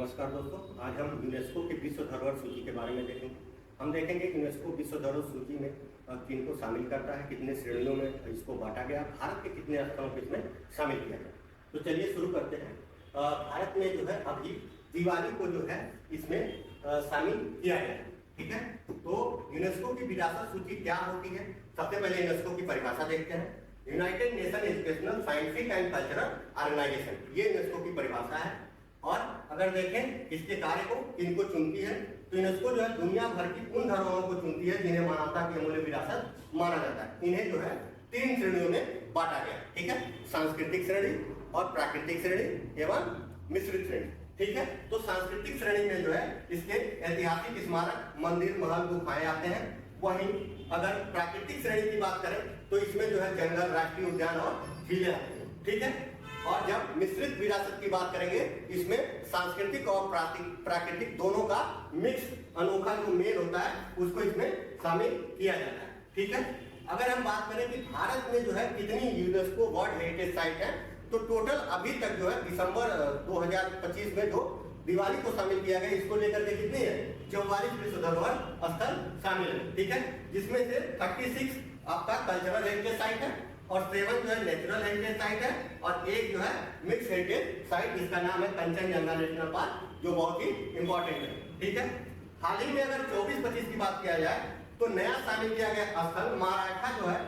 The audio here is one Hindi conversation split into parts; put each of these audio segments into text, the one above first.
नमस्कार दोस्तों, आज हम यूनेस्को की विश्व धरोहर सूची के बारे में देखेंगे। हम देखेंगे कि यूनेस्को विश्व धरोहर सूची में किन को शामिल करता है, कितने श्रेणियों में इसको बांटा गया, भारत के कितने स्थलों को इसमें शामिल किया गया। तो चलिए शुरू करते हैं। भारत में जो है अभी दिवाली को जो है इसमें शामिल किया गया है। ठीक है, तो यूनेस्को की विरासत सूची क्या होती है? सबसे पहले यूनेस्को की परिभाषा देखते हैं। United Nation Educational Scientific and Cultural Organization, ये यूनेस्को की परिभाषा है। और अगर देखें इसके कार्य को, इनको चुनती है, तो यूनेस्को जो है दुनिया भर की उन धरोहरों को चुनती है जिन्हें मानवता की अमूल्य विरासत माना जाता है। इन्हें जो है 3 श्रेणियों में बांटा गया। ठीक है, सांस्कृतिक श्रेणी और प्राकृतिक श्रेणी एवं मिश्रित श्रेणी। ठीक है, तो सांस्कृतिक श्रेणी में जो है इसके ऐतिहासिक स्मारक, मंदिर, महल, गुफाएं आते हैं। वहीं अगर प्राकृतिक श्रेणी की बात करें तो इसमें जो है जंगल, राष्ट्रीय उद्यान और झीलें आती हैं। ठीक है, और जब मिश्रित विरासत की बात करेंगे इसमें सांस्कृतिक और प्राकृतिक दोनों का मिक्स अनोखा जो मेल होता है उसको इसमें शामिल किया जाता है। ठीक है, अगर हम बात करें कि भारत में जो है कितनी यूनेस्को वर्ल्ड हेरिटेज साइट है, तो टोटल अभी तक जो है दिसंबर 2025 में जो दिवाली को शामिल किया गया, इसको लेकर के कितनी है 44 विश्व धरोहर स्थल शामिल है। ठीक है, जिसमें से 36 आपका कल्चरल हेरिटेज साइट है और 7 जो है नेचुरल हेरिटेज साइट है और एक जो है मिक्स हेरिटेज साइट, जिसका नाम है कंचनजंगा नेशनल पार्क, जो बहुत ही इंपॉर्टेंट है। ठीक है, हाल ही में अगर 24-25 की बात किया जाए तो नया शामिल किया गया स्थल मराठा जो है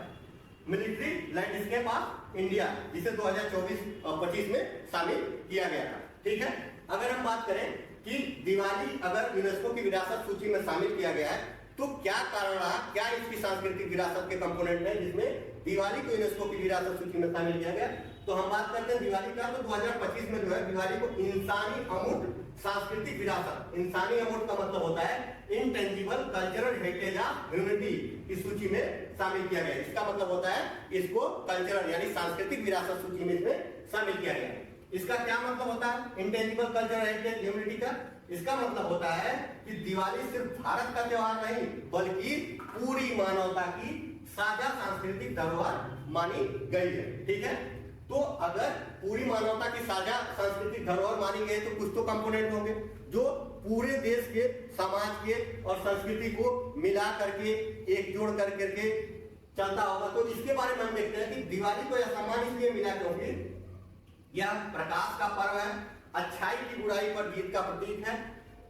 मिलिट्री लैंडस्केप ऑफ इंडिया, जिसे 2024-25 में शामिल किया गया था। ठीक है, अगर हम बात करें कि दिवाली अगर यूनेस्को की विरासत सूची में शामिल किया गया है तो क्या कारण रहा, क्या इसकी सांस्कृतिक विरासत के कंपोनेंट है जिसमें दिवाली को यूनेस्को की विरासत सूची में शामिल किया गया। तो हम बात करते हैं दिवाली का, तो 2025 में जो है दिवाली को इंसानी अमूर्त सांस्कृतिक विरासत, इंसानी अमूर्त का मतलब होता है intangible cultural heritage of humanity, इस सूची में शामिल किया गया। इसका मतलब होता है इसको कल्चरल यानी सांस्कृतिक विरासत सूची में इसमें शामिल किया गया। इसका क्या मतलब होता है इंटेंजिबल कल्चरल हेरिटेज ह्यूमैनिटी का? इसका मतलब होता है कि दिवाली सिर्फ भारत का त्योहार नहीं बल्कि पूरी मानवता की साझा सांस्कृतिक धरोहर मानी गई है। ठीक है, तो अगर पूरी मानवता की साझा सांस्कृतिक धरोहर मानी गई तो कुछ तो कंपोनेंट होंगे जो पूरे देश के समाज के और संस्कृति को मिला करके एकजुट करके चलता होगा। तो इसके बारे में हम देखते हैं कि दिवाली को यह सम्मान इसलिए मिला क्योंकि यह प्रकाश का पर्व है, अच्छाई की बुराई पर जीत का प्रतीक है,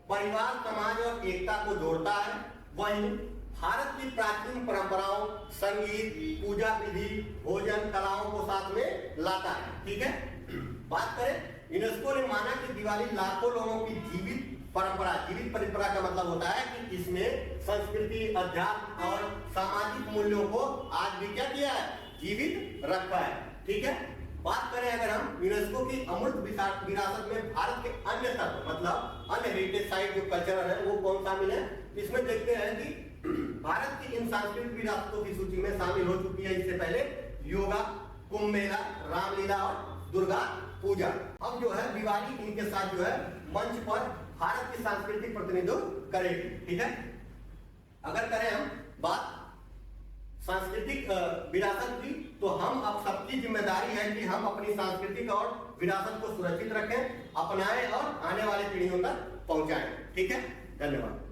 परिवार, समाज और एकता को जोड़ता है। वहीं भारत की प्राचीन परंपराओं, संगीत, पूजा विधि, भोजन, कलाओं को साथ में लाता है। ठीक है, बात करें यूनेस्को ने माना कि दिवाली लाखों लोगों की जीवित परंपरा, जीवित परंपरा का मतलब होता है कि इसमें संस्कृति, अध्यात्म और सामाजिक मूल्यों को आज भी क्या किया है, जीवित रखा है। ठीक है, बात करें अगर हम यूनेस्को की अमूर्त विरासत में भारत के अन्य तत्व मतलब अन्य हेरिटेज साइट जो कल्चरल है वो कौन शामिल है, इसमें देखते हैं कि भारत की इन सांस्कृतिक विरासतों की सूची में शामिल हो चुकी है इससे पहले योगा, कुंभ मेला, रामलीला और दुर्गा पूजा। अब जो है दिवाली इनके साथ जो है मंच पर भारत की सांस्कृतिक प्रतिनिधित्व करेगी। ठीक है, अगर करें हम बात सांस्कृतिक विरासत की, तो हम अब सबकी जिम्मेदारी है कि हम अपनी सांस्कृतिक और विरासत को सुरक्षित रखें, अपनाएं और आने वाली पीढ़ियों तक पहुंचाएं। ठीक है, धन्यवाद।